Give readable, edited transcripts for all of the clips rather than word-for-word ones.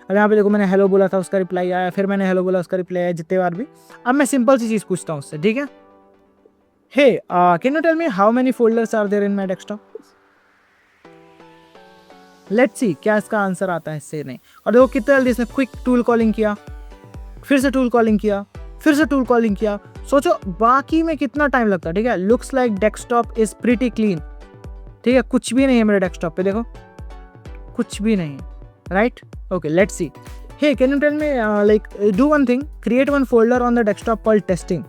अब यहाँ पे देखो मैंने हेलो बोला था, उसका रिप्लाई आया, फिर मैंने हेलो बोला, उसका रिप्लाई आया, जितने बार भी। अब मैं सिंपल सी चीज़ पूछता हूँ उससे, ठीक है, hey can you tell me how many folders are there in my desktop. Let's see क्या इसका आंसर आता है इससे नहीं। और देखो कितना जल्दी इसने क्विक टूल कॉलिंग किया, फिर से टूल कॉलिंग किया, फिर से टूल कॉलिंग किया। सोचो बाकी में कितना टाइम लगता है, ठीक है। Looks like desktop is pretty clean, ठीक है, कुछ भी नहीं है मेरे डेस्कटॉप पे, देखो कुछ भी नहीं है, right. Okay let's see, hey can you tell me like do one thing, create one folder on the desktop called testing,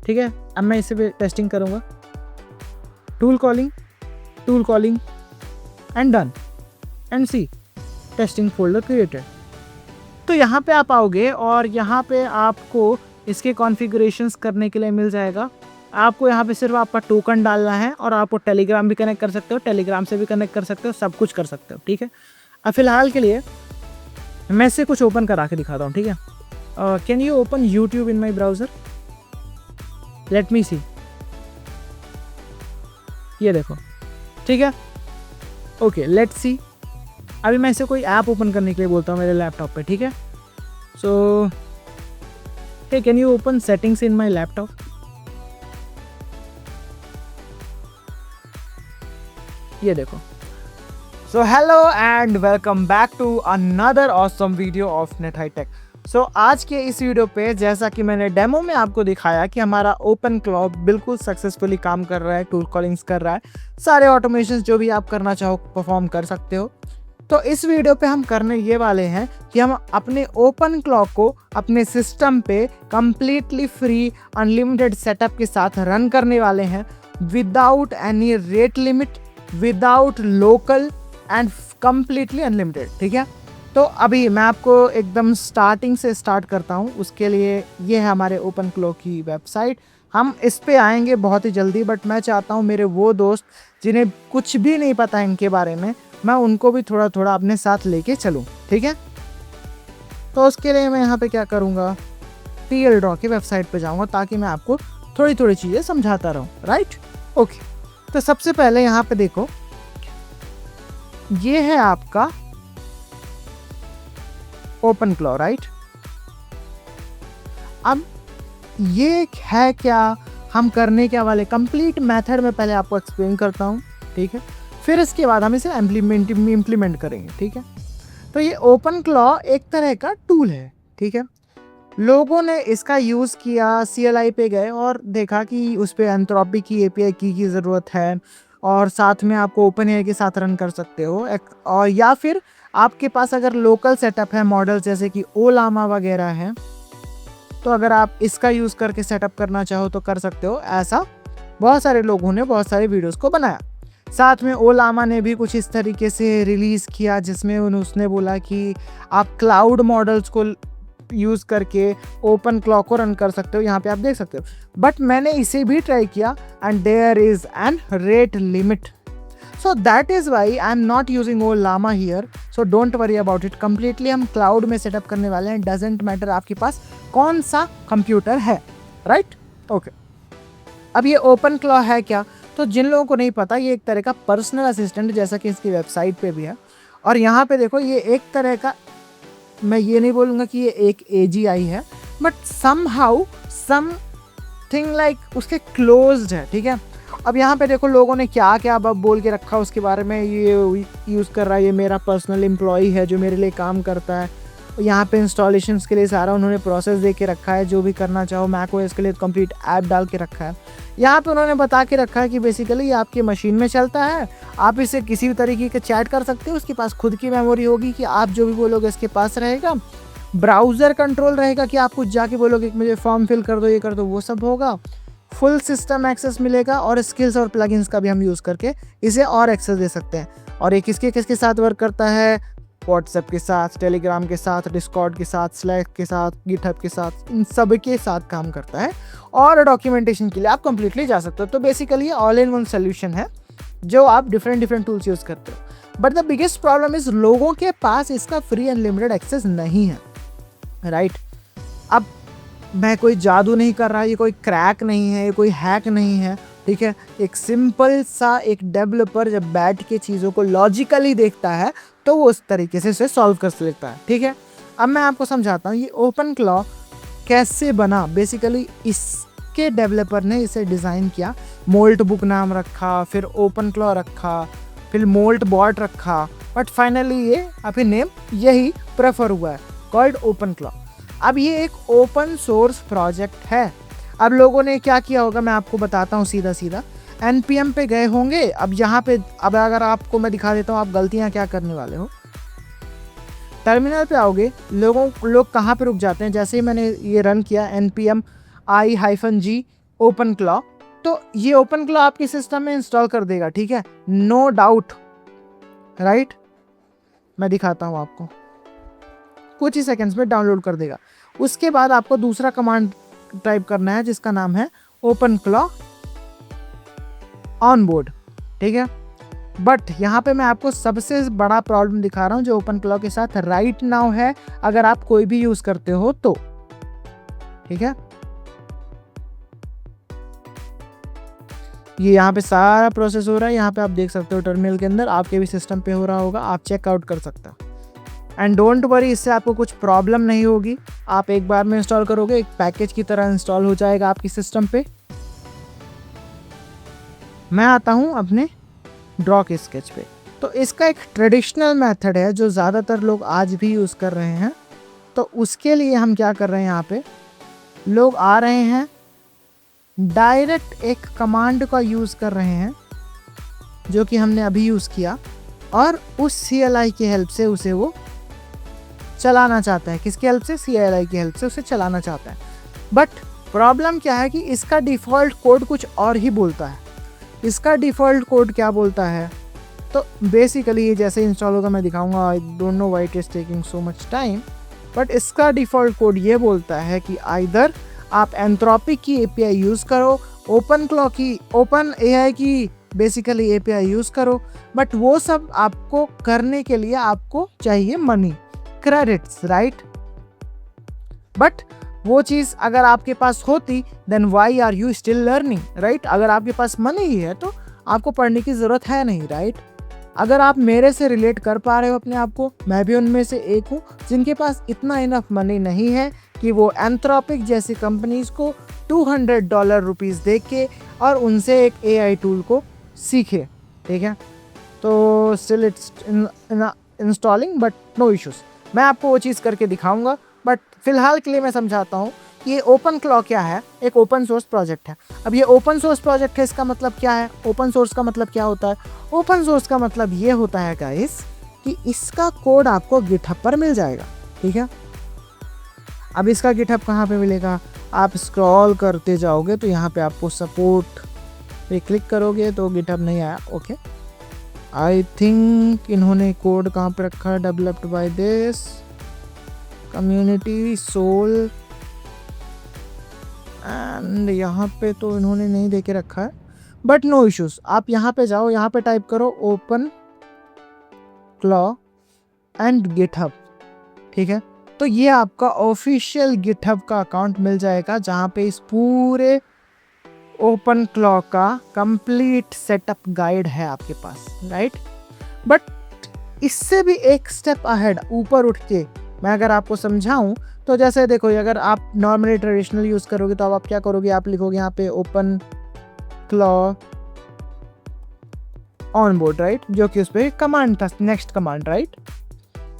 ठीक है। अब मैं इसे भी टेस्टिंग करूंगा, tool calling and done, and see testing folder created. तो यहाँ पे आप आओगे और यहाँ पे आपको इसके कॉन्फ़िगरेशंस करने के लिए मिल जाएगा। आपको यहाँ पे सिर्फ आपका टोकन डालना है और आपको टेलीग्राम भी कनेक्ट कर सकते हो, टेलीग्राम से भी कनेक्ट कर सकते हो, सब कुछ कर सकते हो, ठीक है। अब फिलहाल के लिए मैं इसे कुछ ओपन करा के दिखाता हूँ, ठीक है। Can you open YouTube in my browser, let me see, ये देखो, ठीक है। ओके लेट्स सी, अभी मैं इसे कोई ऐप ओपन करने के लिए बोलता हूँ मेरे लैपटॉप पे, ठीक है। So hey can you open settings in my laptop, ये देखो। So hello and welcome back to another awesome video of net high tech. So आज के इस वीडियो पे जैसा कि मैंने डेमो में आपको दिखाया कि हमारा ओपन क्लॉ बिल्कुल सक्सेसफुली काम कर रहा है, टूल कॉलिंग्स कर रहा है, सारे ऑटोमेशंस जो भी आप करना चाहो परफॉर्म कर सकते हो। तो इस वीडियो पे हम करने ये वाले हैं कि हम अपने ओपन क्लॉक को अपने सिस्टम पे कंप्लीटली फ्री अनलिमिटेड सेटअप के साथ रन करने वाले हैं, without any rate limit, without local and completely unlimited, ठीक है। तो अभी मैं आपको एकदम स्टार्टिंग से स्टार्ट करता हूँ। उसके लिए ये है हमारे ओपन क्लॉक की वेबसाइट, हम इस पे आएंगे बहुत ही जल्दी, बट मैं चाहता हूँ मेरे वो दोस्त जिन्हें कुछ भी नहीं पता इनके बारे में, मैं उनको भी थोड़ा थोड़ा अपने साथ लेके चलूँ, ठीक है। तो उसके लिए मैं यहाँ पे क्या करूँगा, TL Draw की वेबसाइट पे जाऊँगा ताकि मैं आपको थोड़ी थोड़ी चीज़ें समझाता रहूँ, राइट। ओके, तो सबसे पहले यहाँ पे देखो, ये है आपका ओपन क्लॉ, राइट। अब ये है क्या, हम करने क्या वाले, कंप्लीट मेथड में पहले आपको एक्सप्लेन करता हूँ, ठीक है। फिर इसके बाद हम इसे इम्प्लीमेंट करेंगे, ठीक है। तो ये ओपन क्लॉ एक तरह का टूल है, ठीक है। लोगों ने इसका यूज़ किया, CLI पे गए और देखा कि उस पर एंथ्रोपी की API की ज़रूरत है, और साथ में आपको OpenAI के साथ रन कर सकते हो। और या फिर आपके पास अगर लोकल सेटअप है, मॉडल जैसे कि ओलामा वगैरह है, तो अगर आप इसका यूज़ करके सेटअप करना चाहो तो कर सकते हो। ऐसा बहुत सारे लोगों ने बहुत सारे वीडियोस को बनाया। साथ में ओलामा ने भी कुछ इस तरीके से रिलीज़ किया जिसमें उसने बोला कि आप क्लाउड मॉडल्स को यूज़ करके ओपन क्लॉक को रन कर सकते हो, यहाँ पे आप देख सकते हो। बट मैंने इसे भी ट्राई किया and there is an rate limit, so that is why I am not using Ollama here. So don't worry about it, completely हम क्लाउड में सेटअप करने वाले हैं, डजेंट मैटर आपके पास कौन सा कंप्यूटर है, राइट। ओके, अब ये ओपन क्लॉ है क्या, तो जिन लोगों को नहीं पता, ये एक तरह का पर्सनल असिस्टेंट जैसा कि इसकी वेबसाइट पे भी है। और यहाँ पे देखो, ये एक तरह का, मैं ये नहीं बोलूँगा कि ये एक AGI है, बट समहाउ समथिंग लाइक उसके क्लोज्ड है, ठीक है। अब यहाँ पे देखो लोगों ने क्या क्या अब बोल के रखा उसके बारे में, ये यूज़ कर रहा है, ये मेरा पर्सनल एम्प्लॉई है जो मेरे लिए काम करता है। यहाँ पे इंस्टॉलेशंस के लिए सारा उन्होंने प्रोसेस दे के रखा है, जो भी करना चाहो macOS के लिए कंप्लीट ऐप डाल के रखा है। यहाँ पे उन्होंने बता के रखा है कि बेसिकली ये आपकी मशीन में चलता है, आप इसे किसी भी तरीके के चैट कर सकते हो, उसके पास खुद की मेमोरी होगी कि आप जो भी बोलोगे इसके पास रहेगा, ब्राउज़र कंट्रोल रहेगा कि आप कुछ जाके बोलोगे कि मुझे फॉर्म फिल कर दो, ये कर दो, वो सब होगा, फुल सिस्टम एक्सेस मिलेगा, और स्किल्स और प्लगइन्स का भी हम यूज़ करके इसे और एक्सेस दे सकते हैं। और ये किसके साथ वर्क करता है, व्हाट्सएप के साथ, टेलीग्राम के साथ, डिस्कॉर्ड के साथ, स्लैक के साथ, गिटहब के साथ, इन सब के साथ काम करता है। और डॉक्यूमेंटेशन के लिए आप कंप्लीटली जा सकते हो। तो बेसिकली ये ऑल इन वन सोल्यूशन है जो आप डिफरेंट टूल्स यूज़ करते हो। But the biggest problem is लोगों के पास इसका फ्री अनलिमिटेड एक्सेस नहीं है, राइट। अब मैं कोई जादू नहीं कर रहा, ये कोई क्रैक नहीं है, ये कोई हैक नहीं है, ठीक है। एक सिंपल सा एक डेवलपर जब बैठ के चीज़ों को लॉजिकली देखता है तो वो उस तरीके से इसे सॉल्व कर लेता है, ठीक है। अब मैं आपको समझाता हूँ ये ओपन क्लॉ कैसे बना। बेसिकली इसके डेवलपर ने इसे डिज़ाइन किया, मोल्ट बुक नाम रखा, फिर ओपन क्लॉ रखा, फिर मोल्ट बॉट रखा, बट फाइनली ये अभी नेम यही प्रेफर हुआ है, कॉल्ड ओपन क्लॉ। अब ये एक ओपन सोर्स प्रोजेक्ट है। अब लोगों ने क्या किया होगा मैं आपको बताता हूँ सीधा सीधा। npm पे गए होंगे। अब यहाँ पे अब अगर आपको मैं दिखा देता हूँ आप गलतियाँ क्या करने वाले हो। टर्मिनल पे आओगे, लोग कहाँ पे रुक जाते हैं, जैसे ही मैंने ये रन किया npm i-g ओपन क्लॉ, तो ये ओपन क्लॉ आपके सिस्टम में इंस्टॉल कर देगा, ठीक है, नो डाउट, राइट। मैं दिखाता हूँ आपको, कुछ ही सेकंड्स में डाउनलोड कर देगा। उसके बाद आपको दूसरा कमांड टाइप करना है जिसका नाम है ओपन क्लॉ ऑनबोर्ड, ठीक है। बट यहाँ पे मैं आपको सबसे बड़ा प्रॉब्लम दिखा रहा हूँ जो ओपन क्लॉ के साथ राइट नाउ है, अगर आप कोई भी यूज करते हो तो, ठीक है। ये यहाँ पे सारा प्रोसेस हो रहा है, यहाँ पे आप देख सकते हो टर्मिनल के अंदर, आपके भी सिस्टम पे हो रहा होगा, आप चेकआउट कर सकते हो। एंड डोंट वरी, इससे आपको कुछ प्रॉब्लम नहीं होगी। आप एक बार में इंस्टॉल करोगे, एक पैकेज की तरह इंस्टॉल हो जाएगा आपकी सिस्टम पे। मैं आता हूँ अपने ड्रॉ के स्केच पे। तो इसका एक ट्रेडिशनल मेथड है जो ज़्यादातर लोग आज भी यूज़ कर रहे हैं। तो उसके लिए हम क्या कर रहे हैं, यहाँ पे लोग आ रहे हैं, डायरेक्ट एक कमांड का यूज़ कर रहे हैं जो कि हमने अभी यूज़ किया, और उस CLI की हेल्प से उसे वो चलाना चाहता है। किसकी हेल्प से? CLI की हेल्प से उसे चलाना चाहता है। बट प्रॉब्लम क्या है कि इसका डिफ़ॉल्ट कोड कुछ और ही बोलता है। इसका डिफ़ॉल्ट कोड क्या बोलता है? तो बेसिकली ये जैसे इंस्टॉल होगा मैं दिखाऊंगा। I don't know why it is taking so much time, but इसका डिफ़ॉल्ट कोड ये बोलता है कि आइदर आप एंथ्रोपिक की API यूज़ करो, ओपन क्लॉ की, ओपन AI की बेसिकली API यूज़ करो, बट वो सब आपको करने के लिए आपको चाहिए मनी, क्रेडिट्स, राइट। बट वो चीज़ अगर आपके पास होती then why are you still learning, right. अगर आपके पास मनी ही है तो आपको पढ़ने की ज़रूरत है नहीं, राइट। अगर आप मेरे से रिलेट कर पा रहे हो अपने आप को, मैं भी उनमें से एक हूँ जिनके पास इतना इनफ मनी नहीं है कि वो एंथ्रोपिक जैसी कंपनीज को $200 दे के और उनसे एक AI टूल को सीखे, ठीक है। तो still it's installing but no issues. मैं आपको वो चीज़ करके दिखाऊंगा, बट फिलहाल के लिए मैं समझाता हूँ कि ये ओपन क्लॉ क्या है। एक ओपन सोर्स प्रोजेक्ट है। अब ये ओपन सोर्स प्रोजेक्ट है, इसका मतलब क्या है? ओपन सोर्स का मतलब क्या होता है? ओपन सोर्स का मतलब ये होता है गाइस कि इसका कोड आपको गिटहब पर मिल जाएगा, ठीक है। अब इसका गिटहब कहाँ पे मिलेगा? आप स्क्रॉल करते जाओगे तो यहाँ पे आपको सपोर्ट पे क्लिक करोगे तो गिटहब नहीं आया, ओके। आई थिंक इन्होंने कोड कहाँ पे रखा है? Developed by this community soul, and यहाँ पे तो इन्होंने नहीं दे के रखा है, बट नो इश्यूज। आप यहाँ पे जाओ, यहाँ पे टाइप करो ओपन क्लॉ एंड गिटहब, ठीक है। तो ये आपका ऑफिशियल गिटहब का अकाउंट मिल जाएगा जहाँ पे इस पूरे ओपन क्लॉ का कंप्लीट सेटअप गाइड है आपके पास, राइट। बट इससे भी एक स्टेप अहेड ऊपर उठ के मैं अगर आपको समझाऊं तो जैसे देखो, अगर आप नॉर्मली ट्रेडिशनल यूज़ करोगे तो अब आप क्या करोगे? आप लिखोगे यहाँ पे ओपन क्लॉ ऑनबोर्ड, राइट, जो कि उस पर कमांड था, नेक्स्ट कमांड, राइट।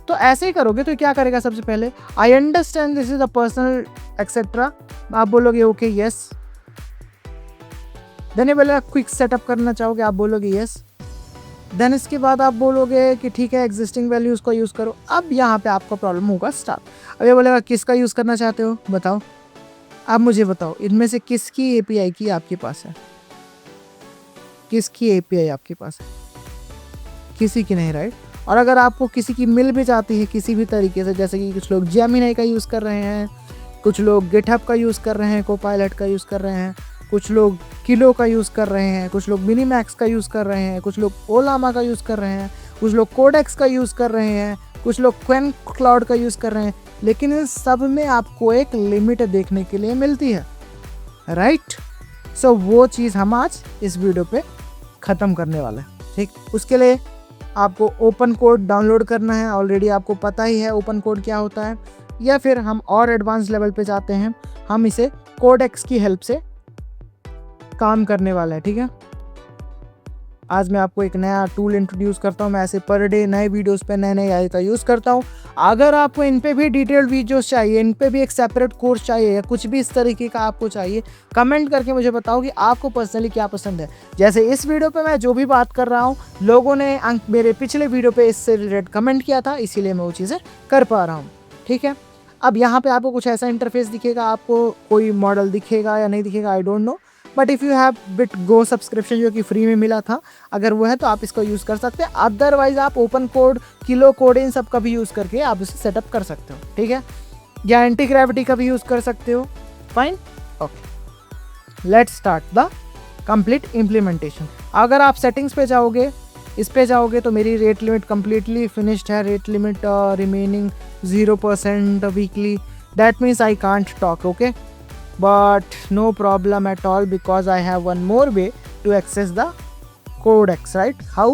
तो ऐसे ही करोगे तो क्या करेगा? सबसे पहले I understand this is a personal etcetera, आप बोलोगे ओके यस। देन ये बोलेगा क्विक सेटअप करना चाहोगे, आप बोलोगे यस। देन इसके बाद आप बोलोगे कि ठीक है एग्जिस्टिंग वैल्यूज़ को यूज़ करो। अब यहाँ पे आपका प्रॉब्लम होगा स्टार्ट। अब ये बोलेगा किसका यूज़ करना चाहते हो, बताओ। अब मुझे बताओ इनमें से किसकी API की आपके पास है? किसकी API आपके पास है? किसी की नहीं, राइट। और अगर आपको किसी की मिल भी जाती है किसी भी तरीके से, जैसे कि कुछ लोग जेमिनी का यूज़ कर रहे हैं, कुछ लोग गिटहब का यूज़ कर रहे हैं, कोपायलट का यूज़ कर रहे हैं, कुछ लोग किलो का यूज़ कर रहे हैं, कुछ लोग मिनीमैक्स का यूज़ कर रहे हैं, कुछ लोग ओलामा का यूज़ कर रहे हैं, कुछ लोग कोडेक्स का यूज़ कर रहे हैं, कुछ लोग क्वेन क्लाउड का यूज़ कर रहे हैं, लेकिन इन सब में आपको एक लिमिट देखने के लिए मिलती है, राइट। सो वो चीज़ हम आज इस वीडियो पे ख़त्म करने वाले हैं, ठीक। उसके लिए आपको ओपन कोड डाउनलोड करना है, ऑलरेडी आपको पता ही है ओपन कोड क्या होता है, या फिर हम और एडवांस लेवल पे जाते हैं, हम इसे कोडेक्स की हेल्प से काम करने वाला है, ठीक है। आज मैं आपको एक नया टूल इंट्रोड्यूस करता हूँ। मैं ऐसे पर डे नए वीडियोस पे नए AI का यूज़ करता हूँ। अगर आपको इन पे भी डिटेल्ड वीडियोस चाहिए, इन पे भी एक सेपरेट कोर्स चाहिए, या कुछ भी इस तरीके का आपको चाहिए, कमेंट करके मुझे बताओ कि आपको पर्सनली क्या पसंद है। जैसे इस वीडियो पे मैं जो भी बात कर रहा हूँ, लोगों ने मेरे पिछले वीडियो पे इससे रिलेटेड कमेंट किया था, इसीलिए मैं वो चीज़ें कर पा रहा हूँ, ठीक है। अब यहाँ पे आपको कुछ ऐसा इंटरफेस दिखेगा, आपको कोई मॉडल दिखेगा या नहीं दिखेगा, I don't know, but if you have bit go subscription जो कि फ्री में मिला था, अगर वो है तो आप इसको यूज़ कर सकते हैं। अदरवाइज आप ओपन कोड, किलो कोड, इन सब का भी यूज़ करके आप इसे सेटअप कर सकते हो, ठीक है, या एंटी ग्रेविटी का भी यूज़ कर सकते हो। Fine, okay, let's start the complete implementation. अगर आप सेटिंग्स पे जाओगे, इस पे जाओगे, तो मेरी रेट लिमिट कम्प्लीटली फिनिश्ड है। Rate limit remaining 0% weekly, that means I can't talk, okay, but no problem at all because I have one more way to access the codex, right? How?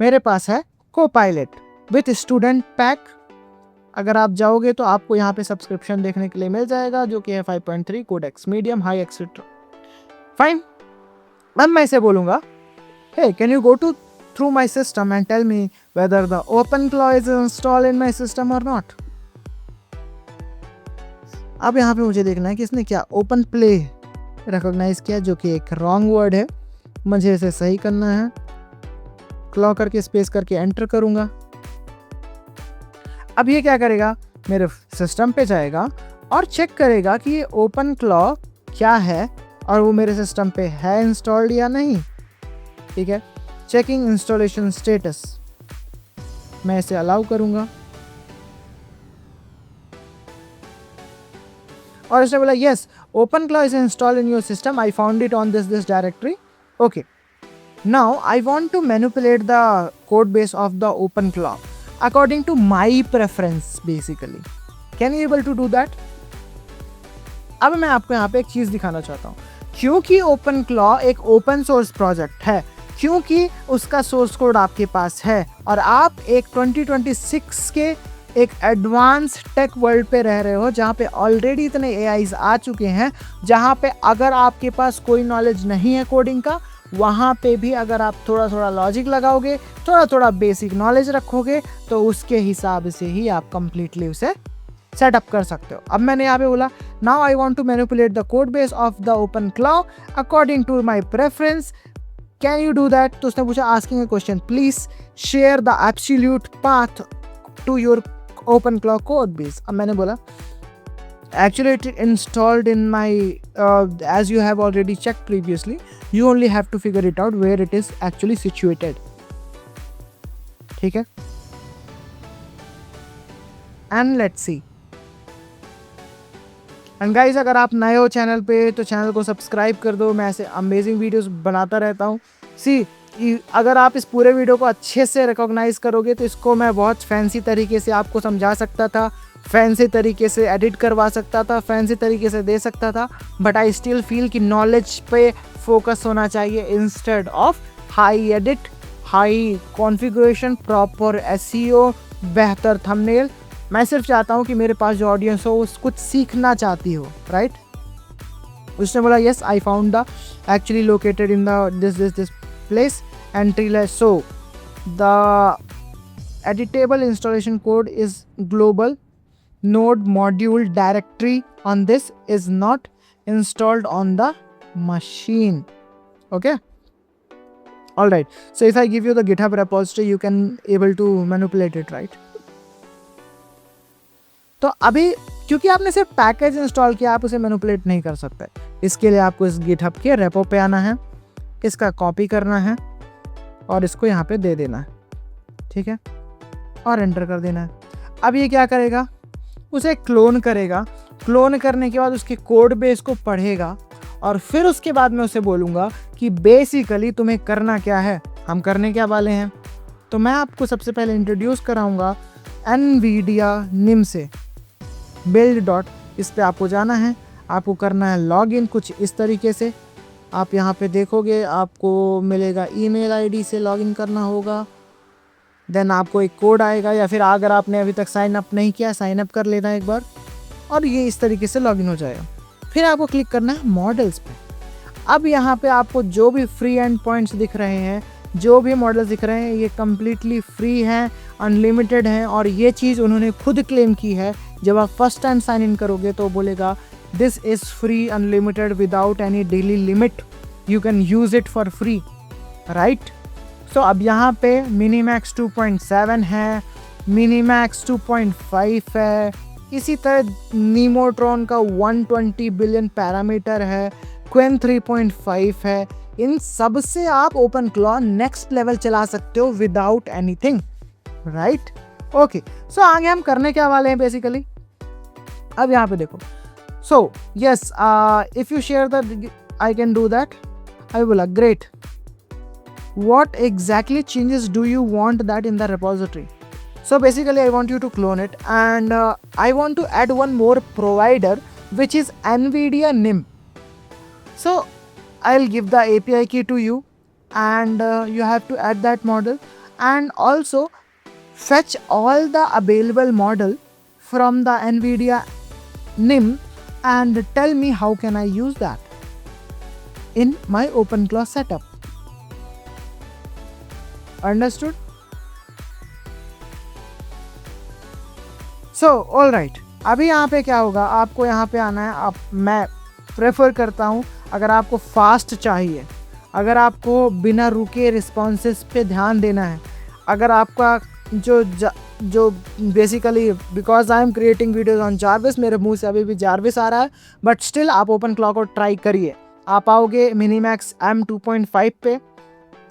मेरे पास है Copilot with student pack। अगर आप जाओगे तो आपको यहाँ पे subscription देखने के लिए मिल जाएगा, जो कि है 5.3 Codex, medium, high, etcetera. Fine, अब मैं इसे बोलूँगा, hey, can you go to through my system and tell me whether the OpenClaw is installed in my system or not? अब यहाँ पे मुझे देखना है कि इसने क्या ओपन प्ले रिकॉग्नाइज किया, जो कि एक रॉन्ग वर्ड है। मुझे इसे सही करना है, क्लॉ करके स्पेस करके एंटर करूँगा। अब ये क्या करेगा, मेरे सिस्टम पे जाएगा और चेक करेगा कि ये ओपन क्लॉ क्या है और वो मेरे सिस्टम पे है इंस्टॉल्ड या नहीं, ठीक है। चेकिंग इंस्टॉलेशन स्टेटस, मैं इसे अलाउ करूँगा और इसने बोला yes, OpenClaw is installed in your system, I found it on this directory, okay. Now I want to manipulate the code base of the OpenClaw according to my preference basically. Can you able to do that? अब मैं आपको यहाँ पे एक चीज़ दिखाना चाहता हूँ। क्योंकि ओपन क्लॉ एक ओपन सोर्स प्रोजेक्ट है, क्योंकि उसका सोर्स कोड आपके पास है और आप एक 2026 के एक एडवांस टेक वर्ल्ड पे रह रहे हो, जहाँ पे ऑलरेडी इतने AIs आ चुके हैं, जहाँ पे अगर आपके पास कोई नॉलेज नहीं है कोडिंग का, वहाँ पे भी अगर आप थोड़ा थोड़ा लॉजिक लगाओगे, थोड़ा थोड़ा बेसिक नॉलेज रखोगे, तो उसके हिसाब से ही आप कंप्लीटली उसे सेटअप कर सकते हो। अब मैंने यहाँ पे बोला now I want to manipulate the code base of the OpenClaw according to my preference, can you do that? तो उसने पूछा asking a question, please share the absolute path to your OpenClaw code base. अब मैंने बोला actually it installed in my as you have already checked previously, you only have to figure it out where it is actually situated, ठीक है। and let's see, and guys अगर आप नए हो channel पे तो चैनल को सब्सक्राइब कर दो, मैं ऐसे अमेजिंग वीडियोस बनाता रहता हूँ। सी, अगर आप इस पूरे वीडियो को अच्छे से रिकॉग्नाइज करोगे तो इसको मैं बहुत फैंसी तरीके से आपको समझा सकता था, फैंसी तरीके से एडिट करवा सकता था, फैंसी तरीके से दे सकता था, बट आई स्टिल फील कि नॉलेज पे फोकस होना चाहिए instead of high edit, high configuration, proper SEO, बेहतर थंबनेल। मैं सिर्फ चाहता हूँ कि मेरे पास जो ऑडियंस हो वो कुछ सीखना चाहती हो, राइट। उसने बोला yes I found the actually located in the this place entry less, so the editable installation code is global node module directory on this is not installed on the machine, okay, all right. So if I give you the GitHub repository, you can able to manipulate it, right? तो अभी क्योंकि आपने सिर्फ package install किया, आप उसे manipulate नहीं कर सकते। इसके लिए आपको इस GitHub के रेपो पे आना है, इसका कॉपी करना है और इसको यहाँ पे दे देना है, ठीक है, और एंटर कर देना है। अब ये क्या करेगा, उसे क्लोन करेगा, क्लोन करने के बाद उसके कोड बेस को पढ़ेगा और फिर उसके बाद मैं उसे बोलूँगा कि बेसिकली तुम्हें करना क्या है, हम करने क्या वाले हैं। तो मैं आपको सबसे पहले इंट्रोड्यूस कराऊँगा NVIDIA NIM से build. इस पर आपको जाना है। आपको करना है लॉगिन कुछ इस तरीके से। आप यहाँ पे देखोगे आपको मिलेगा ईमेल आईडी से लॉगिन करना होगा, देन आपको एक कोड आएगा, या फिर अगर आपने अभी तक साइन अप नहीं किया साइन अप कर लेना एक बार, और ये इस तरीके से लॉगिन हो जाएगा। फिर आपको क्लिक करना है मॉडल्स पे। अब यहाँ पे आपको जो भी फ्री एंड पॉइंट्स दिख रहे हैं, जो भी मॉडल्स दिख रहे हैं, ये कम्प्लीटली फ्री हैं, अनलिमिटेड हैं, और ये चीज़ उन्होंने खुद क्लेम की है। जब आप फर्स्ट टाइम साइन इन करोगे तो बोलेगा this is free unlimited without any daily limit, you can use it for free, right. So अब यहाँ पे मिनीमैक्स 2.7 है, मिनीमैक्स 2.5 है, इसी तरह नीमोट्रॉन का 120 बिलियन पैरामीटर है, क्वेन 3.5 है। इन सब से आप ओपन क्लॉ नेक्स्ट लेवल चला सकते हो विदाउट एनीथिंग, राइट। ओके, सो आगे हम करने क्या वाले हैं बेसिकली। अब यहाँ पे देखो, so yes if you share that I can do that. I बोला great, what exactly changes do you want that in the repository? So basically I want you to clone it, and I want to add one more provider which is NVIDIA NIM. So I'll give the API key to you, and you have to add that model, and also fetch all the available model from the NVIDIA NIM and tell me how can I use that in my OpenClaw setup. Understood? So all right, अभी यहाँ पे क्या होगा, आपको यहाँ पे आना है। मैं प्रेफर करता हूँ अगर आपको फास्ट चाहिए, अगर आपको बिना रुके रिस्पॉन्सेस पे ध्यान देना है, अगर आपका जो basically because I am creating videos on Jarvis, मेरे मुंह से अभी भी जारविस आ रहा है, बट स्टिल आप ओपन क्लॉ को ट्राई करिए। आप आओगे मिनीमैक्स M2.5 पे,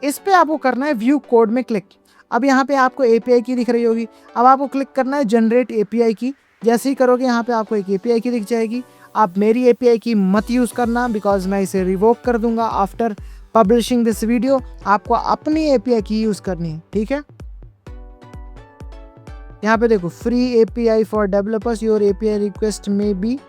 इस पे आपको करना है व्यू कोड में क्लिक। अब यहाँ पे आपको API की दिख रही होगी, अब आपको क्लिक करना है जनरेट API की। जैसे ही करोगे यहाँ पे आपको एक API की दिख जाएगी। आप मेरी API की मत यूज़ करना, बिकॉज मैं इसे रिवोक कर दूंगा आफ्टर पब्लिशिंग दिस वीडियो। आपको अपनी API की यूज़ करनी है, ठीक है। यहाँ पे देखो free API for developers, your API request में बी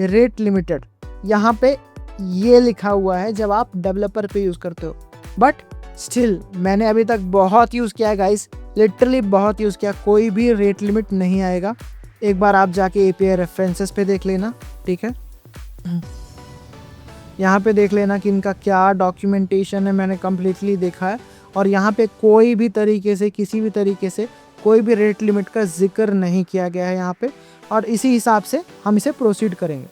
रेट लिमिटेड, यहाँ पे ये लिखा हुआ है जब आप डेवलपर पे यूज़ करते हो। बट स्टिल मैंने अभी तक बहुत यूज़ किया है गाइस, लिटरली बहुत यूज़ किया, कोई भी रेट लिमिट नहीं आएगा। एक बार आप जाके API रेफरेंसेस पे देख लेना, ठीक है। यहाँ पे देख लेना कि इनका क्या डॉक्यूमेंटेशन है, मैंने कम्प्लीटली देखा है, और यहाँ पे कोई भी तरीके से किसी भी तरीके से कोई भी रेट लिमिट का जिक्र नहीं किया गया है यहाँ पे, और इसी हिसाब से हम इसे प्रोसीड करेंगे।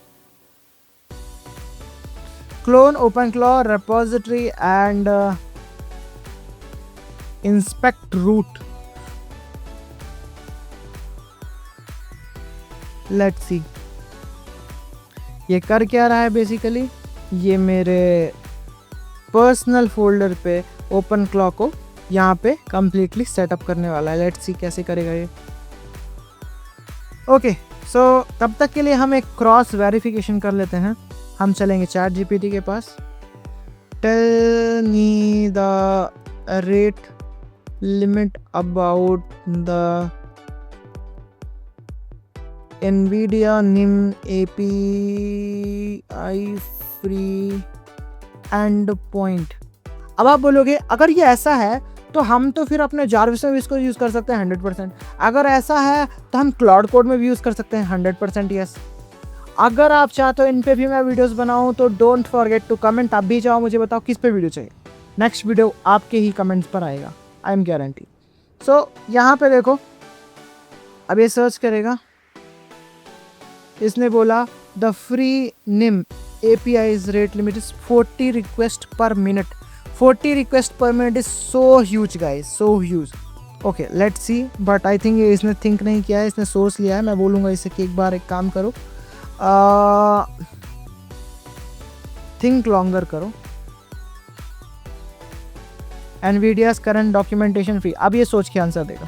Clone OpenClaw repository and inspect root. Let's see. ये कर क्या रहा है बेसिकली, ये मेरे पर्सनल फोल्डर पे OpenClaw को यहाँ पे कम्प्लीटली सेटअप करने वाला है। लेट्स सी कैसे करेगा ये। ओके, सो तब तक के लिए हम एक क्रॉस वेरिफिकेशन कर लेते हैं। हम चलेंगे ChatGPT के पास। Tell me the rate limit about the NVIDIA NIM API free endpoint. अब आप बोलोगे अगर ये ऐसा है तो हम तो फिर अपने जारविस में भी इसको यूज़ कर सकते हैं 100%। अगर ऐसा है तो हम क्लाउड कोड में भी यूज़ कर सकते हैं 100%। यस, अगर आप चाहते हो इन पे भी मैं वीडियोस बनाऊं तो डोंट फॉरगेट टू कमेंट। आप भी जाओ, मुझे बताओ किस पे वीडियो चाहिए। नेक्स्ट वीडियो आपके ही कमेंट्स पर आएगा, आई एम गारंटी। सो यहाँ पे देखो, अब ये सर्च करेगा, इसने बोला द फ्री निम API's rate limit is 40 request per minute. 40 request per minute is so huge guys, so huge. Okay, let's see. But I think ये इसने think नहीं किया है, इसने सोर्स लिया है। मैं बोलूँगा इसे कि एक बार एक काम करो, थिंक लॉन्गर करो। NVIDIA's current documentation fee, अब ये सोच के आंसर देगा।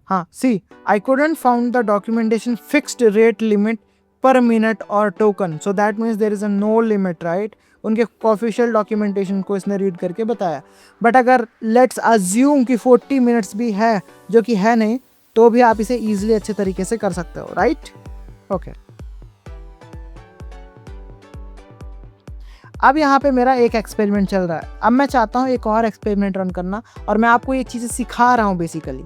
हाँ, see, I couldn't found the documentation fixed rate limit per minute or token, so that means there is a no limit, right? उनके ऑफिशियल डॉक्यूमेंटेशन को इसने रीड करके बताया। बट अगर लेट्स अज्यूम कि 40 मिनट्स भी है, जो कि है नहीं, तो भी आप इसे ईजिली अच्छे तरीके से कर सकते हो, राइट? ओके। अब यहाँ पे मेरा एक एक्सपेरिमेंट चल रहा है। अब मैं चाहता हूँ एक और एक्सपेरिमेंट रन करना, और मैं आपको ये चीज़ें सिखा रहा हूँ बेसिकली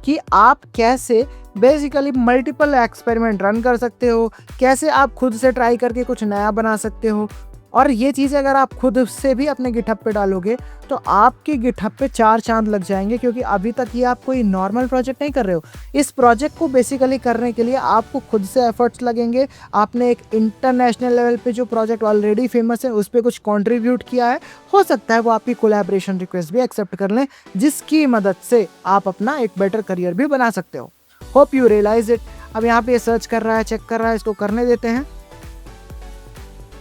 कि आप कैसे बेसिकली मल्टीपल एक्सपेरिमेंट रन कर सकते हो, कैसे आप खुद से ट्राई करके कुछ नया बना सकते हो। और ये चीज़ अगर आप खुद से भी अपने गिटहब पे डालोगे तो आपके गिटहब पे 4 चांद लग जाएंगे, क्योंकि अभी तक ये आप कोई नॉर्मल प्रोजेक्ट नहीं कर रहे हो। इस प्रोजेक्ट को बेसिकली करने के लिए आपको खुद से एफर्ट्स लगेंगे। आपने एक इंटरनेशनल लेवल पे जो प्रोजेक्ट ऑलरेडी फेमस है उस पर कुछ कॉन्ट्रीब्यूट किया है, हो सकता है वो आपकी कोलैबोरेशन रिक्वेस्ट भी एक्सेप्ट कर लें, जिसकी मदद से आप अपना एक बेटर करियर भी बना सकते हो। Hope you realise it. अब यहाँ पे सर्च कर रहा है, चेक कर रहा है, इसको करने देते हैं।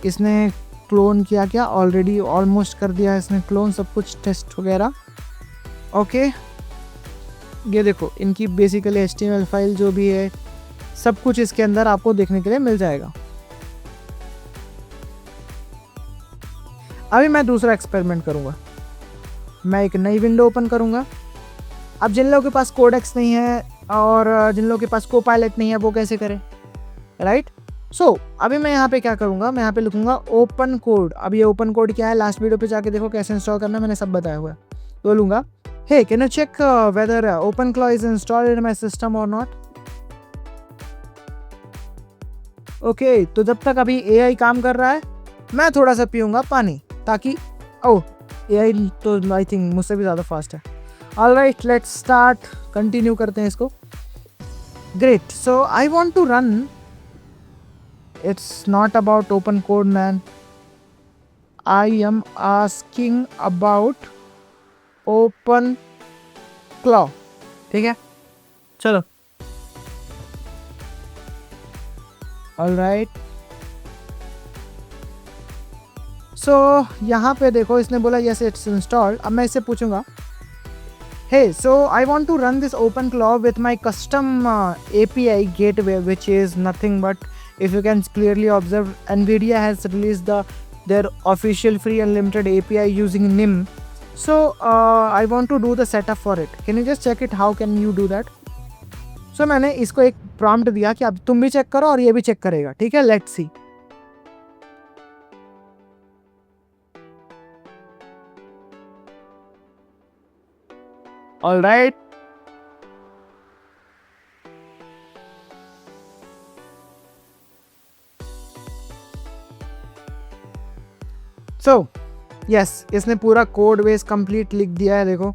इसने क्लोन किया क्या? ऑलरेडी ऑलमोस्ट कर दिया है इसने क्लोन, सब कुछ टेस्ट वगैरह। ओके, ये देखो इनकी बेसिकली HTML फाइल जो भी है सब कुछ इसके अंदर आपको देखने के लिए मिल जाएगा। अभी मैं दूसरा एक्सपेरिमेंट करूंगा। मैं एक नई विंडो ओपन करूंगा। अब जिन लोगों के पास कोडेक्स नहीं है और जिन लोगों के पास कोपायलट नहीं है वो कैसे करें, राइट? सो अभी मैं यहाँ पे क्या करूँगा, मैं यहाँ पे लिखूंगा ओपन कोड। अब ये ओपन कोड क्या है, लास्ट वीडियो पे जाके देखो कैसे इंस्टॉल करना है, मैंने सब बताया हुआ है। तो बोलूँगा hey can you check whether OpenClaw is installed in my system or not. Okay, तो जब तक अभी AI काम कर रहा है मैं थोड़ा सा पीऊँगा पानी, ताकि AI तो आई थिंक मुझसे भी ज़्यादा फास्ट है। ऑलराइट, लेट्स स्टार्ट, कंटिन्यू करते हैं इसको। Great, so I want to run, it's not about open code man, I am asking about open claw, ठीक है? चलो, alright, so यहाँ पे देखो इसने बोला yes it's installed। अब मैं इससे पूछूंगा hey so I want to run this open claw with my custom API gateway, which is nothing but, if you can clearly observe, NVIDIA has released their official free unlimited API using NIM. So I want to do the setup for it. Can you just check it? How can you do that? So मैंने इसको एक prompt दिया कि अब तुम भी check करो और ये भी चेक करेगा, ठीक है? Let's see. All right. So yes, इसने पूरा कोड बेस कंप्लीट लिख दिया है। देखो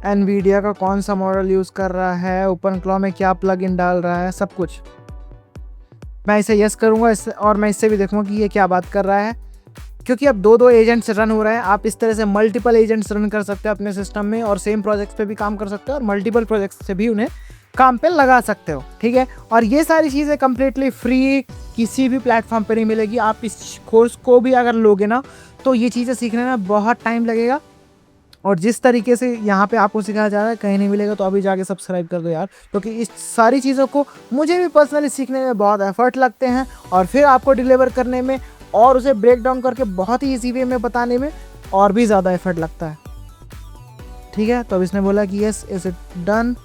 NVIDIA का कौन सा मॉडल यूज़ कर रहा है, ओपन क्लॉ में क्या प्लगइन डाल रहा है, सब कुछ। मैं इसे यस करूँगा और मैं इससे भी देखूँगा कि ये क्या बात कर रहा है, क्योंकि अब दो एजेंट्स रन हो रहे हैं। आप इस तरह से मल्टीपल एजेंट्स रन कर सकते हो अपने सिस्टम में, और सेम प्रोजेक्ट्स पे भी काम कर सकते हो, और मल्टीपल प्रोजेक्ट्स से भी उन्हें काम पे लगा सकते हो, ठीक है? और ये सारी चीज़ें कम्प्लीटली फ्री, किसी भी प्लेटफॉर्म पे नहीं मिलेगी। आप इस कोर्स को भी अगर लोगे ना तो ये चीज़ें सीखने में बहुत टाइम लगेगा, और जिस तरीके से यहाँ पे आपको सिखाया जा रहा है कहीं नहीं मिलेगा। तो अभी जाके सब्सक्राइब कर दो यार, क्योंकि इस सारी चीज़ों को मुझे भी पर्सनली सीखने में बहुत एफर्ट लगते हैं, और फिर आपको डिलीवर करने में और उसे ब्रेक डाउन करके बहुत ही ईजी वे में बताने में और भी ज़्यादा एफर्ट लगता है, ठीक है? तो अब इसने बोला कि yes is it done,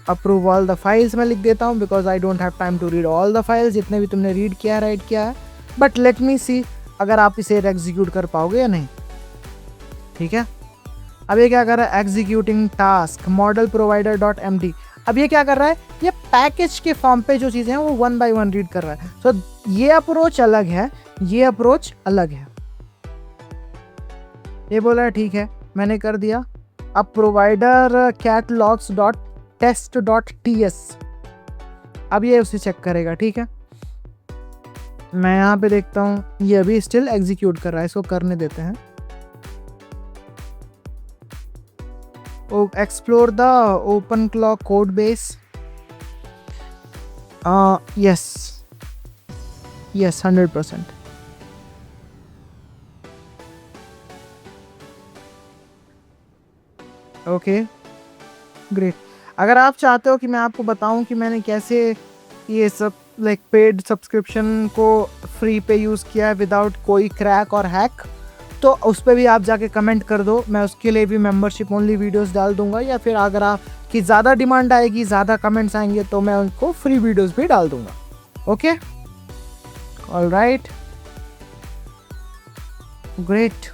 approve all the files. मैं लिख देता हूँ because I don't have time to read all the files, जितने भी तुमने रीड किया है, राइट किया है। बट लेट मी सी अगर आप इसे एग्जीक्यूट कर पाओगे या नहीं, ठीक है? अब ये क्या कर रहा है, executing task model provider dot MD। अब ये क्या कर रहा है, ये पैकेज के फॉर्म पे जो चीज़ें हैं वो 1 by 1 रीड कर रहा है। सो ये अप्रोच अलग है, ये अप्रोच अलग है। ये बोला है ठीक है, मैंने कर दिया। अब provider catalogs dot test dot TS, अब ये उसे चेक करेगा, ठीक है? मैं यहाँ पे देखता हूँ ये अभी स्टिल एग्जीक्यूट कर रहा है, इसको करने देते हैं। Explore the OpenClaw code base. Yes 100%। Okay great. अगर आप चाहते हो कि मैं आपको बताऊं कि मैंने कैसे ये सब लाइक पेड सब्सक्रिप्शन को फ्री पे यूज़ किया है विदाउट कोई क्रैक और हैक, तो उस पर भी आप जाके कमेंट कर दो, मैं उसके लिए भी मेंबरशिप ओनली वीडियोस डाल दूंगा, या फिर अगर आपकी ज़्यादा डिमांड आएगी, ज़्यादा कमेंट्स आएंगे, तो मैं उनको फ्री वीडियोस भी डाल दूंगा। Okay, alright, great.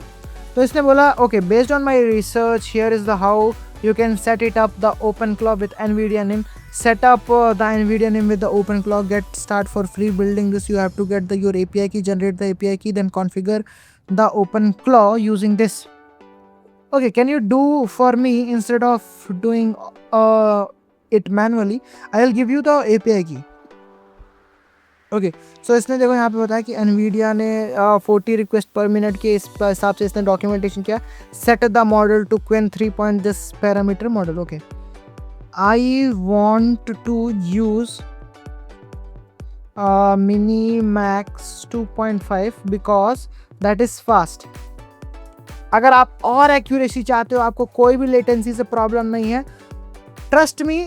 तो इसने बोला okay, based on my research here is the how you can set it up the OpenClaw with NVIDIA NIM. Set up the NVIDIA NIM with the OpenClaw. Get start for free building this. You have to get your API key, generate the API key, then configure the OpenClaw using this. Okay, can you do for me instead of doing it manually? I'll give you the API key. Okay, so इसने देखो यहाँ पे बताया कि NVIDIA ने 40 request पर minute के हिसाब से इसने डॉक्यूमेंटेशन किया। Set the model to Qwen 3 point this parameter model. Okay, I want to use Minimax 2.5 because that is fast. अगर आप और एक्यूरेसी चाहते हो, आपको कोई भी लेटेंसी से प्रॉब्लम नहीं है, ट्रस्ट मी,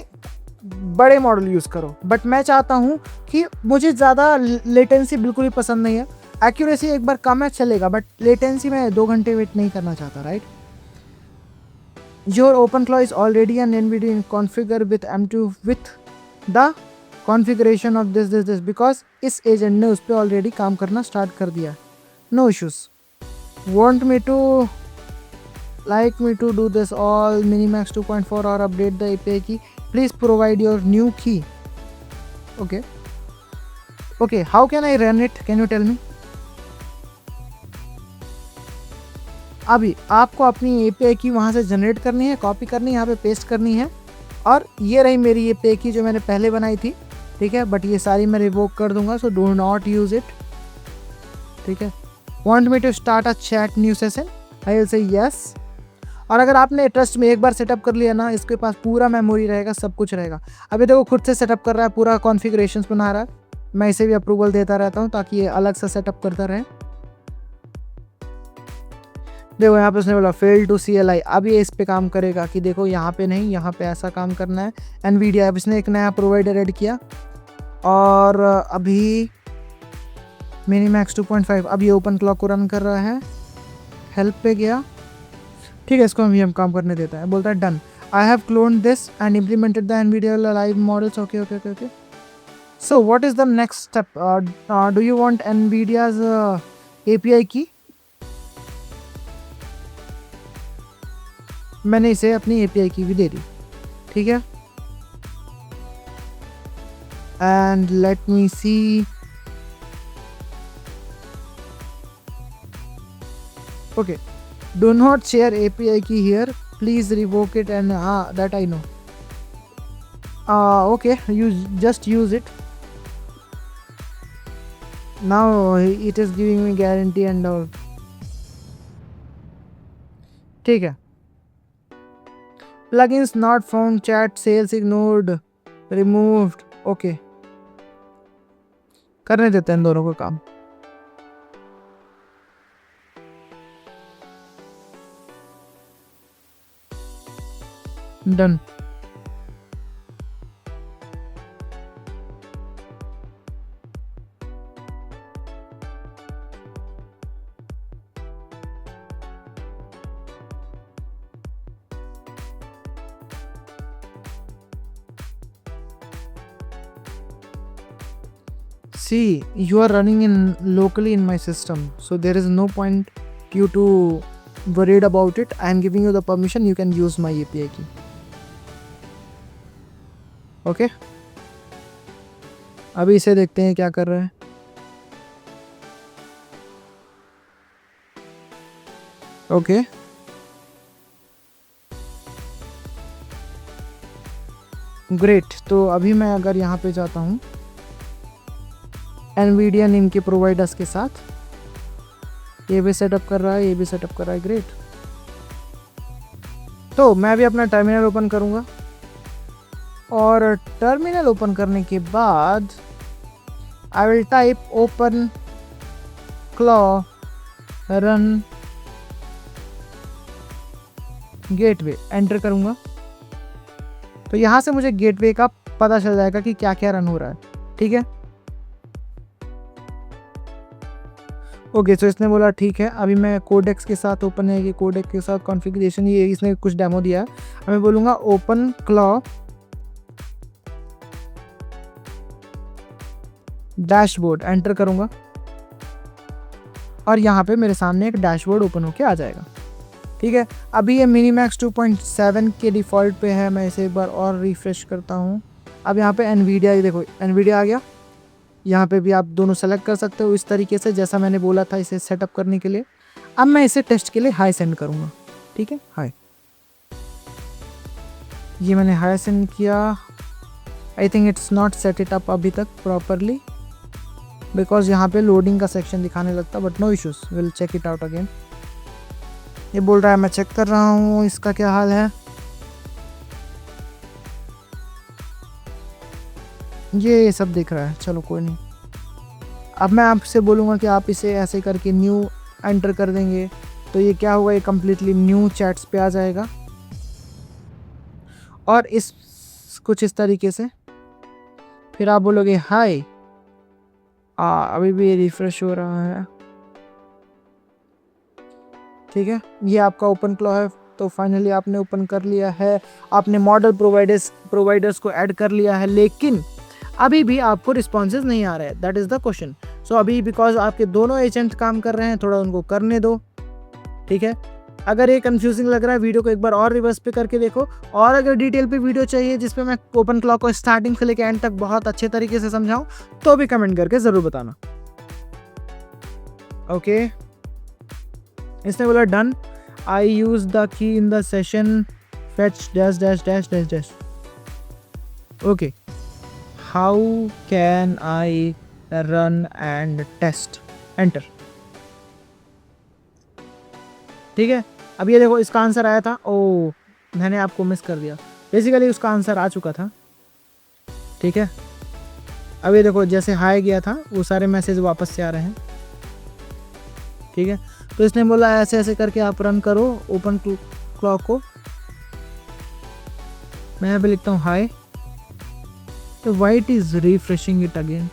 बड़े मॉडल यूज़ करो। बट मैं चाहता हूँ कि मुझे ज़्यादा लेटेंसी बिल्कुल ही पसंद नहीं है। एक्यूरेसी एक बार कम है चलेगा, बट लेटेंसी में 2 घंटे वेट नहीं करना चाहता, right. Your OpenClaw is already an NVIDIA configured with M2 with the configuration of this because इस एजेंट ने उस पर ऑलरेडी काम करना स्टार्ट कर दिया। No issues. Want me to like me to do this all Minimax 2.4 or update the API key? Please provide your new key. Okay, how can I run it? Can you tell me? अभी आपको अपनी API की वहाँ से generate करनी है, copy करनी है, यहाँ पे पेस्ट करनी है, और ये रही मेरी API की जो मैंने पहले बनाई थी, ठीक है। बट ये सारी मैं रिवोक कर दूंगा, so do not use it, ठीक है। Want me to start a chat new session? I will say yes. और अगर आपने ट्रस्ट में एक बार सेटअप कर लिया ना, इसके पास पूरा मेमोरी रहेगा, सब कुछ रहेगा। अभी देखो खुद से सेटअप कर रहा है, पूरा कॉन्फ़िगरेशंस बना रहा है। मैं इसे भी अप्रूवल देता रहता हूँ ताकि ये अलग से सेटअप करता रहे। देखो यहाँ पे उसने बोला फेल टू CLI। अब ये इस पे काम करेगा कि देखो यहाँ पे नहीं, यहाँ पे ऐसा काम करना है। NVIDIA अब इसने एक नया प्रोवाइडर ऐड किया, और अभी Minimax 2.5 अब ये OpenClaw को रन कर रहा है। हेल्प पे गया, ठीक है, इसको हम काम करने देता है। बोलता है done, I have cloned this and implemented the NVIDIA live models. Okay. So what is the next step? Do you want NVIDIA's API की? मैंने इसे अपनी API की भी दे दी, ठीक है। And let me see. Okay, do not share API key here, please revoke it, and that I know. Okay, you just use it. Now it is giving me guarantee and all. ठीक है। Plugins not found, chat sales ignored, removed. Okay, करने देते हैं दोनों को काम। Done. See, you are running in locally in my system, so there is no point you to worried about it. I am giving you the permission, you can use my API key. Okay, अभी इसे देखते हैं क्या कर रहा है। Okay, great. तो अभी मैं अगर यहाँ पे जाता हूँ NVIDIA NIM के प्रोवाइडर्स के साथ, ये भी सेटअप कर रहा है, ये भी सेटअप कर रहा है, ग्रेट। तो मैं भी अपना टर्मिनल ओपन करूँगा, और टर्मिनल ओपन करने के बाद I will type OpenClaw run gateway, enter करूँगा। तो यहाँ से मुझे गेटवे का पता चल जाएगा कि क्या क्या रन हो रहा है, ठीक है। ओके, तो इसने बोला ठीक है, अभी मैं कोडेक्स के साथ ओपन है, ये कोडेक्स के साथ कॉन्फ़िगरेशन, ये इसने कुछ डेमो दिया है। अब मैं बोलूँगा ओपन क्लॉ डैशबोर्ड, एंटर करूँगा और यहाँ पे मेरे सामने एक डैशबोर्ड ओपन होके आ जाएगा। ठीक है, अभी ये मिनीमैक्स 2.7 के डिफ़ॉल्ट पे है। मैं इसे एक बार और रिफ्रेश करता हूँ। अब यहाँ पे एनवीडिया, ये देखो एनवीडिया आ गया। यहाँ पे भी आप दोनों सेलेक्ट कर सकते हो इस तरीके से, जैसा मैंने बोला था इसे सेटअप करने के लिए। अब मैं इसे टेस्ट के लिए हाई सेंड करूँगा। ठीक है, हाई, ये मैंने हाई सेंड किया। I think it's not set it up अभी तक प्रॉपरली, बिकॉज यहाँ पे लोडिंग का सेक्शन दिखाने लगता, but no issues, will check it out again. ये बोल रहा है मैं चेक कर रहा हूँ, इसका क्या हाल है। ये सब दिख रहा है, चलो कोई नहीं। अब मैं आपसे बोलूँगा कि आप इसे ऐसे करके न्यू एंटर कर देंगे तो ये क्या होगा, ये कम्प्लीटली न्यू चैट्स पे आ जाएगा और इस कुछ इस तरीके से। फिर आप बोलोगे हाय, अभी भी रिफ्रेश हो रहा है। ठीक है, ये आपका ओपन क्लॉ है। तो फाइनली आपने ओपन कर लिया है, आपने मॉडल प्रोवाइडर्स को ऐड कर लिया है, लेकिन अभी भी आपको रिस्पॉन्सेज नहीं आ रहे हैं। That is the question. So अभी बिकॉज आपके दोनों एजेंट काम कर रहे हैं, थोड़ा उनको करने दो। ठीक है, अगर ये कंफ्यूजिंग लग रहा है, वीडियो को एक बार और रिवर्स पे करके देखो। और अगर डिटेल पे वीडियो चाहिए जिसपे मैं ओपन क्लॉ को स्टार्टिंग से लेकर एंड तक बहुत अच्छे तरीके से समझाऊं, तो भी कमेंट करके ज़रूर बताना। ओके, इसने बोला done, I use the key in the session fetch dash dash dash dash dash. Okay, how can I run and test, enter. ठीक है, अब ये देखो इसका आंसर आया था। ओ, मैंने आपको मिस कर दिया, बेसिकली उसका आंसर आ चुका था। ठीक है, अब ये देखो जैसे हाई गया था वो सारे मैसेज वापस से आ रहे हैं। ठीक है, तो इसने बोला ऐसे ऐसे करके आप रन करो ओपन क्लॉ को। मैं यहाँ पे लिखता हूँ हाई, तो white is refreshing it again.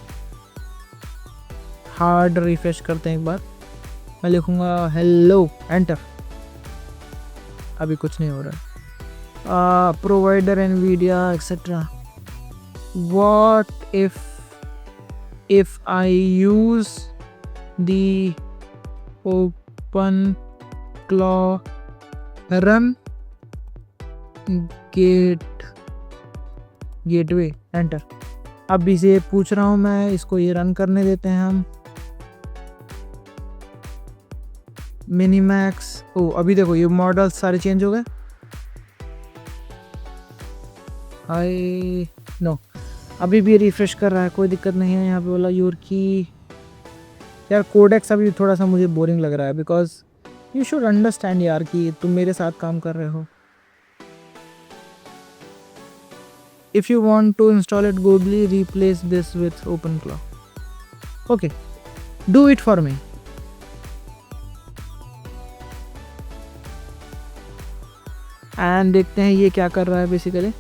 Hard refresh करते हैं एक बार। मैं लिखूँगा हेलो, एंटर। अभी कुछ नहीं हो रहा। Provider Nvidia etcetera. What if I use the open claw run gateway, enter. अब इसे पूछ रहा हूँ मैं, इसको ये रन करने देते हैं हम। मिनीमैक्स, ओ अभी देखो ये मॉडल सारे चेंज हो गए। आई नो, अभी भी रिफ्रेश कर रहा है, कोई दिक्कत नहीं है। यहाँ पे बोला योर की। यार कोडेक्स अभी थोड़ा सा मुझे बोरिंग लग रहा है, बिकॉज यू शुड अंडरस्टैंड यार कि तुम मेरे साथ काम कर रहे हो। If you want to install it globally replace this with OpenClaw. Okay, do it for me. And देखते हैं ये क्या कर रहा है। बेसिकली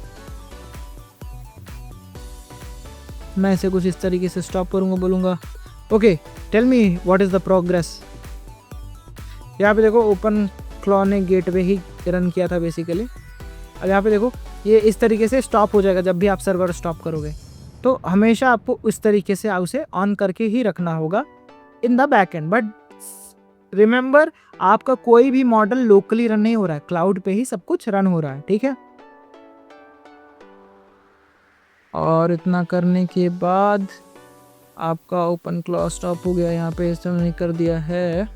मैं इसे कुछ इस तरीके से स्टॉप करूँगा, बोलूँगा okay tell me what is the progress. यहाँ पे देखो ओपन क्लॉ ने गेटवे ही रन किया था बेसिकली। अब यहाँ पे देखो ये इस तरीके से स्टॉप हो जाएगा जब भी आप सर्वर स्टॉप करोगे। तो हमेशा आपको उस तरीके से उसे ऑन करके ही रखना होगा in the back and. But remember, आपका कोई भी मॉडल लोकली रन नहीं हो रहा है, क्लाउड पे ही सब कुछ रन हो रहा है। ठीक है, और इतना करने के बाद आपका ओपन क्लॉ स्टॉप हो गया। यहाँ पे इसने कर दिया है,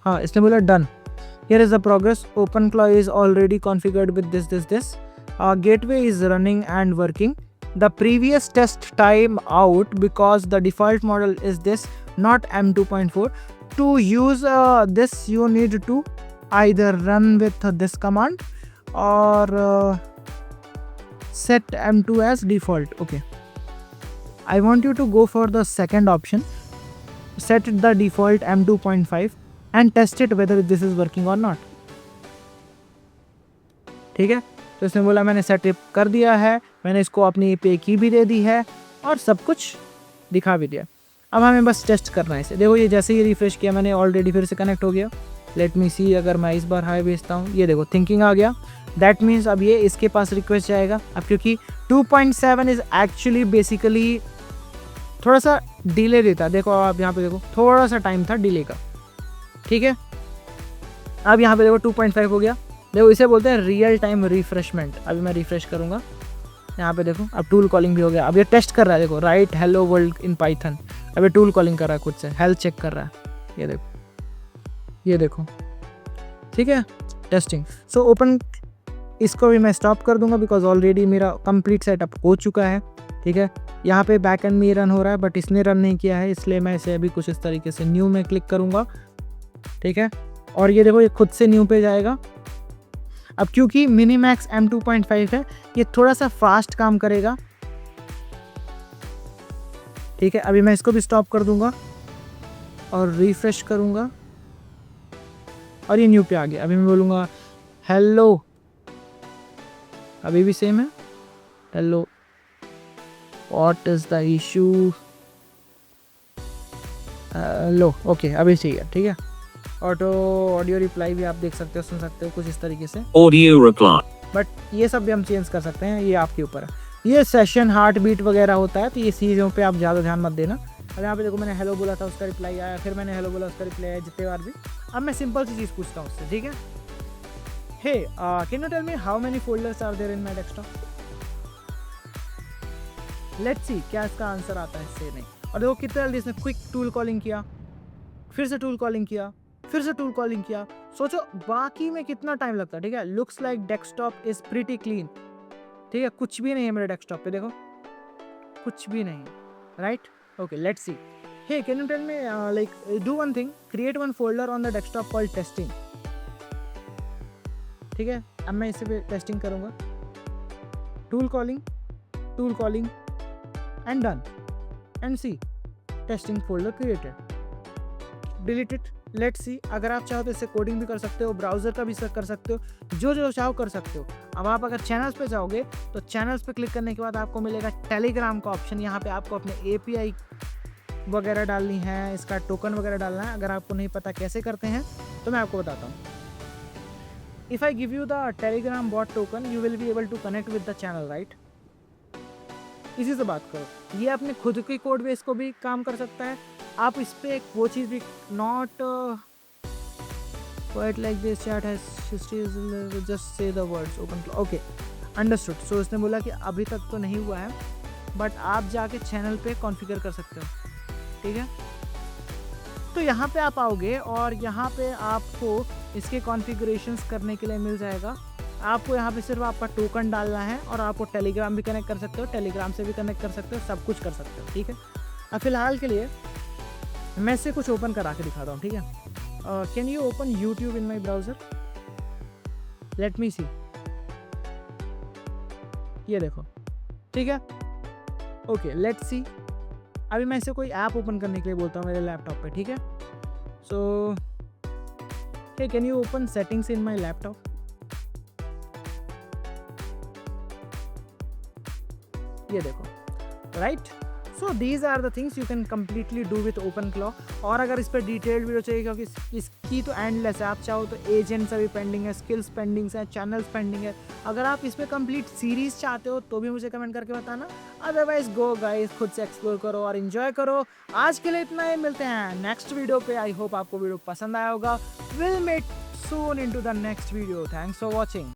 हाँ इसने बोला done, here is the progress, OpenClaw is already configured with this gateway is running and working. The previous test time out because the default model is this, not M2.4. To use this you need to either run with this command or set M2 as default. Okay, I want you to go for the second option, set the default M2.5 and test it whether this is working or not. ठीक है, तो इसने बोला मैंने setup कर दिया है, मैंने इसको अपनी पे की भी दे दी है और सब कुछ दिखा भी दिया। अब हमें बस टेस्ट करना है इसे। देखो ये जैसे ही रिफ्रेश किया मैंने ऑलरेडी फिर से कनेक्ट हो गया। लेट मी सी, अगर मैं इस बार हाई भेजता हूँ, ये देखो थिंकिंग आ गया। दैट मीन्स अब ये इसके पास रिक्वेस्ट जाएगा। अब क्योंकि 2.7 इज़ एक्चुअली बेसिकली थोड़ा सा डिले देता है। देखो आप यहाँ पे देखो थोड़ा सा टाइम था डिले का, ठीक है। अब यहाँ पे देखो 2.5 हो गया। देखो इसे बोलते हैं रियल टाइम रिफ्रेशमेंट। अभी मैं रिफ्रेश करूँगा, यहाँ पे देखो अब टूल कॉलिंग भी हो गया। अब ये टेस्ट कर रहा है, देखो right hello world in Python. अब ये टूल कॉलिंग कर रहा है खुद से, हेल्थ चेक कर रहा है। ये देखो, ये देखो, ठीक है, टेस्टिंग। सो ओपन, इसको भी मैं स्टॉप कर दूंगा बिकॉज ऑलरेडी मेरा कंप्लीट सेटअप हो चुका है, ठीक है। यहाँ पे बैक एंड में रन हो रहा है बट इसने रन नहीं किया है, इसलिए मैं इसे अभी कुछ इस तरीके से न्यू में क्लिक करूँगा, ठीक है। और ये देखो ये खुद से न्यू पे जाएगा। अब क्योंकि मिनीमैक्स M2.5 है, ये थोड़ा सा फास्ट काम करेगा, ठीक है। अभी मैं इसको भी स्टॉप कर दूंगा और रिफ्रेश करूंगा और ये न्यू पे आ गया। अभी मैं बोलूँगा हेलो, अभी भी सेम है, hello what is the issue, low okay अभी सही है, ठीक है। ऑटो ऑडियो रिप्लाई भी आप देख सकते हो, सुन सकते हो कुछ इस तरीके से, ऑडियो रिप्लाई। बट ये सब भी हम चेंज कर सकते हैं, ये आपके ऊपर है। ये सेशन हार्ट बीट वगैरह होता है, तो ये चीज़ों पे आप ज़्यादा ध्यान मत देना। और यहाँ पे देखो मैंने हेलो बोला था, उसका रिप्लाई आया, फिर मैंने हेलो बोला, उसका रिप्लाई आया, जितने बार भी। अब मैं सिंपल सी चीज़ पूछता हूँ उससे, ठीक है। Hey can you tell me how many folders are there in my desktop. Let's see क्या इसका आंसर आता है इससे नहीं। और देखो कितना जल्दी इसने क्विक टूल कॉलिंग किया, फिर से टूल कॉलिंग किया, फिर से टूल कॉलिंग किया। सोचो बाकी में कितना टाइम लगता है, ठीक है। Looks like desktop is pretty clean, ठीक है, कुछ भी नहीं है मेरे डेस्कटॉप पे, देखो कुछ भी नहीं है, right. Okay let's see. Hey can you tell me like do one thing, create one folder on the desktop called testing, ठीक है। अब मैं इसे टेस्टिंग करूंगा, tool calling and done, and see testing folder created, delete it. Let's see, अगर आप चाहो तो इससे कोडिंग भी कर सकते हो, ब्राउजर का भी कर सकते हो, जो चाहो कर सकते हो। अब आप अगर चैनल्स पे जाओगे तो चैनल्स पे क्लिक करने के बाद आपको मिलेगा टेलीग्राम का ऑप्शन। यहाँ पे आपको अपने API वगैरह डालनी है, इसका टोकन वगैरह डालना है। अगर आपको नहीं पता कैसे करते हैं तो मैं आपको बताता हूँ। If I give you the Telegram bot token you will be able to connect with the channel, right. इसी से बात करो, ये अपने खुद की कोड बेस को भी काम कर सकता है। आप इस पे एक वो चीज़ भी not quite like this chat has just say the words open, okay understood. So इसने बोला कि अभी तक तो नहीं हुआ है बट आप जाके चैनल पे कॉन्फ़िगर कर सकते हो, ठीक है। तो यहाँ पे आप आओगे और यहाँ पे आपको इसके कॉन्फ़िगरेशंस करने के लिए मिल जाएगा। आपको यहाँ पे सिर्फ आपका टोकन डालना है और आपको टेलीग्राम भी कनेक्ट कर सकते हो, टेलीग्राम से भी कनेक्ट कर सकते हो, सब कुछ कर सकते हो, ठीक है। अब फिलहाल के लिए मैं इसे कुछ ओपन करा के दिखाता हूँ, ठीक है। Can you open YouTube in my browser, let me see, ये देखो, ठीक है। ओके लेट्स सी, अभी मैं इसे कोई ऐप ओपन करने के लिए बोलता हूँ मेरे लैपटॉप पे, ठीक है। So hey can you open settings in my laptop, ये देखो, right. So these are the things you can completely do with OpenClaw। और अगर इस पर डिटेल्ड वीडियो चाहिए क्योंकि इसकी तो एंडलेस है, आप चाहो तो एजेंट्स अभी पेंडिंग है, स्किल्स पेंडिंग्स है, चैनल्स पेंडिंग है। अगर आप इस पर कंप्लीट सीरीज चाहते हो तो भी मुझे कमेंट करके बताना। अदरवाइज गो गाइस, खुद से एक्सप्लोर करो और इन्जॉय करो। आज के लिए इतना ही, मिलते हैं नेक्स्ट वीडियो पे। आई होप आपको वीडियो पसंद आया होगा। Will meet soon into the next video. Thanks for watching.